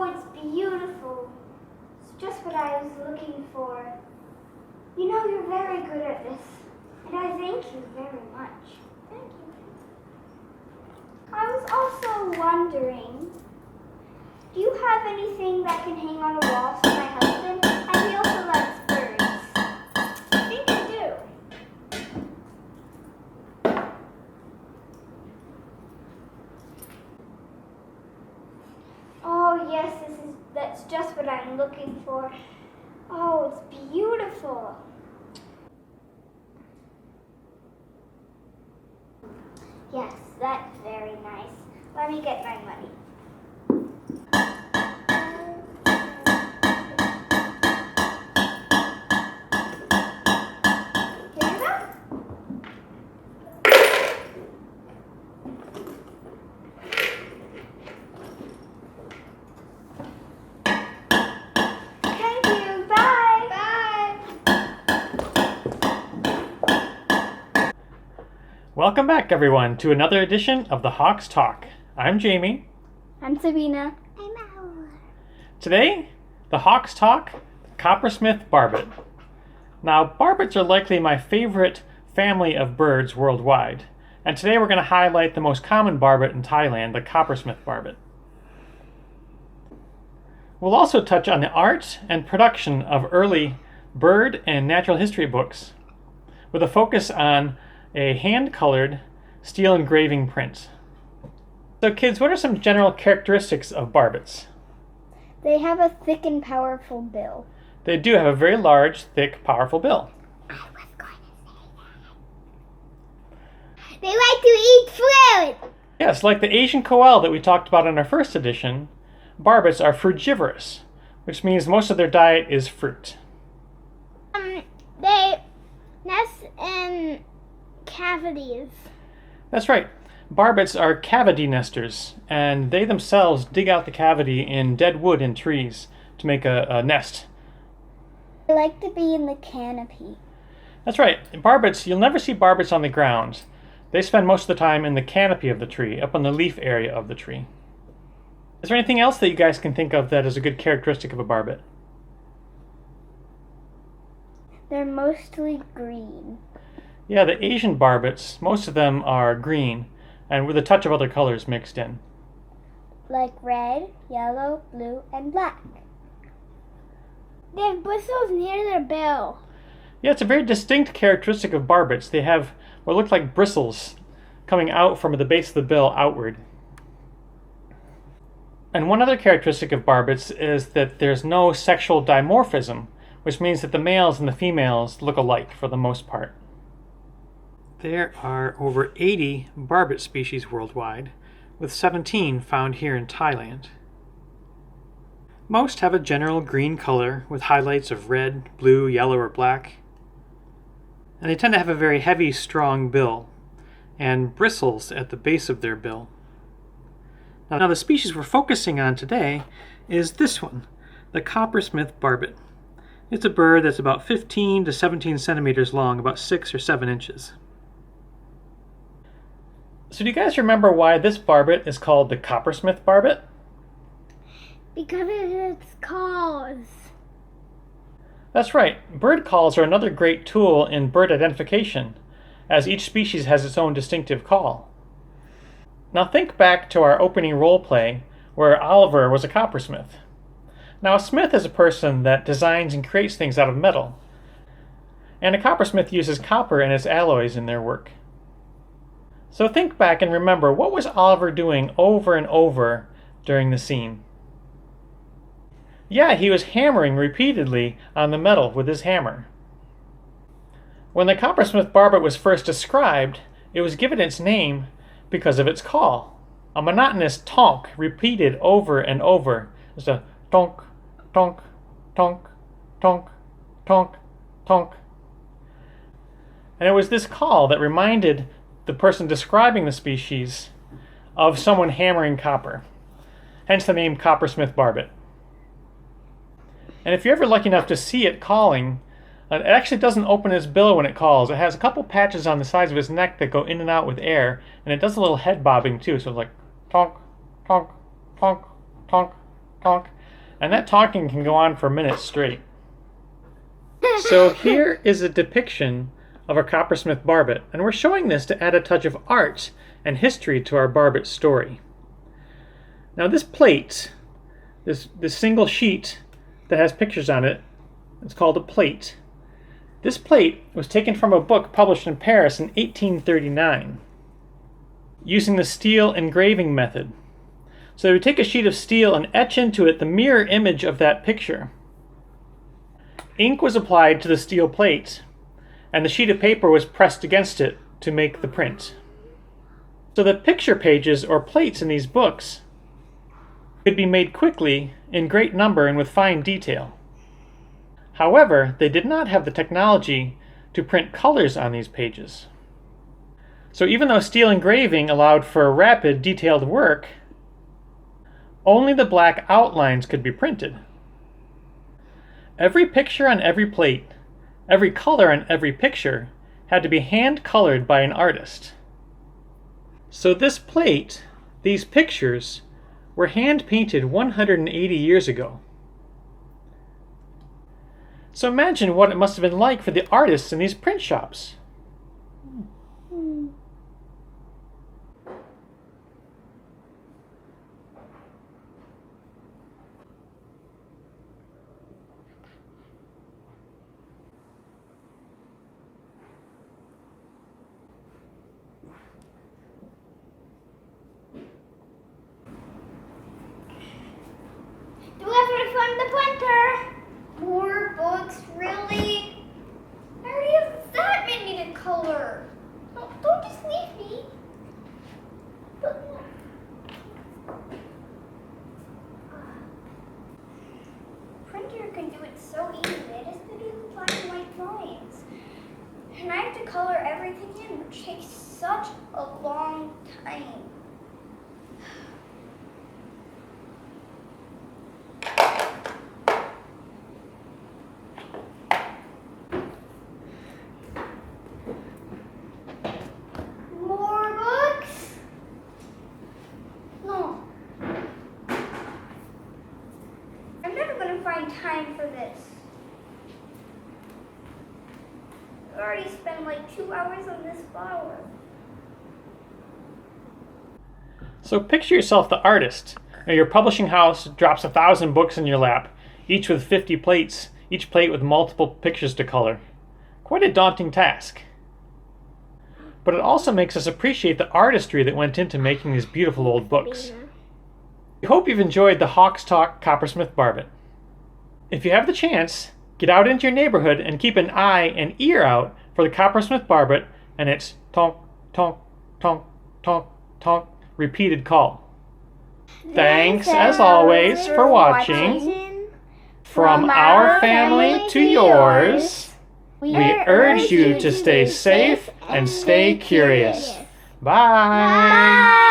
Oh, it's beautiful. It's just what I was looking for. You know, you're very good at this, and I thank you very much. Thank you. I was also wondering, do you have anything that can hang on a wall for my husband? And he also likes birds. I think I do. Oh yes, that's just what I'm looking for. Oh, it's beautiful. Yes, that's very nice. Let me get my money. Here you go. Thank you. Bye. Bye. Welcome back, everyone, to another edition of the Hawks Talk. I'm Jamie. I'm Sabina. I'm Owl. Today, the Hawks Talk, Coppersmith Barbet. Now, barbets are likely my favorite family of birds worldwide, and today we're going to highlight the most common barbet in Thailand, the Coppersmith Barbet. We'll also touch on the art and production of early bird and natural history books, with a focus on a hand-colored steel engraving print. So kids, what are some general characteristics of barbets? They have a thick and powerful bill. They do have a very large, thick, powerful bill. I was going to say that. They like to eat fruit. Yes, like the Asian koala that we talked about in our first edition, barbets are frugivorous, which means most of their diet is fruit. They nest in cavities. That's right. Barbets are cavity nesters, and they themselves dig out the cavity in dead wood and trees to make a nest. They like to be in the canopy. That's right. Barbets, you'll never see barbets on the ground. They spend most of the time in the canopy of the tree, up on the leaf area of the tree. Is there anything else that you guys can think of that is a good characteristic of a barbet? They're mostly green. Yeah, the Asian barbets, most of them are green, and with a touch of other colors mixed in. Like red, yellow, blue, and black. They have bristles near their bill. Yeah, it's a very distinct characteristic of barbets. They have what look like bristles coming out from the base of the bill outward. And one other characteristic of barbets is that there's no sexual dimorphism, which means that the males and the females look alike for the most part. There are over 80 barbet species worldwide, with 17 found here in Thailand. Most have a general green color with highlights of red, blue, yellow, or black. And they tend to have a very heavy, strong bill and bristles at the base of their bill. Now the species we're focusing on today is this one, the Coppersmith Barbet. It's a bird that's about 15 to 17 centimeters long, about 6 or 7 inches. So do you guys remember why this barbet is called the Coppersmith Barbet? Because of its calls. That's right. Bird calls are another great tool in bird identification, as each species has its own distinctive call. Now think back to our opening role play where Oliver was a coppersmith. Now a smith is a person that designs and creates things out of metal, and a coppersmith uses copper and its alloys in their work. So think back and remember, what was Oliver doing over and over during the scene? Yeah, he was hammering repeatedly on the metal with his hammer. When the Coppersmith Barbet was first described, it was given its name because of its call. A monotonous tonk repeated over and over. Just a tonk, tonk, tonk, tonk, tonk, tonk. And it was this call that reminded the person describing the species of someone hammering copper. Hence the name Coppersmith Barbet. And if you're ever lucky enough to see it calling, it actually doesn't open its bill when it calls. It has a couple patches on the sides of its neck that go in and out with air, and it does a little head bobbing too, so it's like tonk, tonk, tonk, tonk, tonk. and that talking can go on for minutes straight. So here is a depiction of our Coppersmith Barbet, and we're showing this to add a touch of art and history to our Barbet story. Now this plate, this single sheet that has pictures on it, it's called a plate. This plate was taken from a book published in Paris in 1839 using the steel engraving method. So we take a sheet of steel and etch into it the mirror image of that picture. Ink was applied to the steel plate, and the sheet of paper was pressed against it to make the print. So the picture pages or plates in these books could be made quickly, in great number, and with fine detail. However, they did not have the technology to print colors on these pages. So even though steel engraving allowed for rapid, detailed work, only the black outlines could be printed. Every picture on every plate, every color on every picture, had to be hand-colored by an artist. So this plate, these pictures, were hand-painted 180 years ago. So imagine what it must have been like for the artists in these print shops. Do we have to fund the printer? More books, really? I already have that many to color. No, don't just leave me. Printer can do it so easily. I just do the black and white drawings. And I have to color everything in, which takes such a long time. Find time for this. I already spent like 2 hours on this flower. So picture yourself the artist. Now your publishing house drops 1,000 books in your lap, each with 50 plates, each plate with multiple pictures to color. Quite a daunting task. But it also makes us appreciate the artistry that went into making these beautiful old books. We hope you've enjoyed the Hawks Talk Coppersmith Barbet. If you have the chance, get out into your neighborhood and keep an eye and ear out for the Coppersmith Barbet and its tonk, tonk, tonk, tonk, tonk repeated call. Thanks, as always, for watching. From our family to yours, we urge you to stay safe and stay curious. Bye!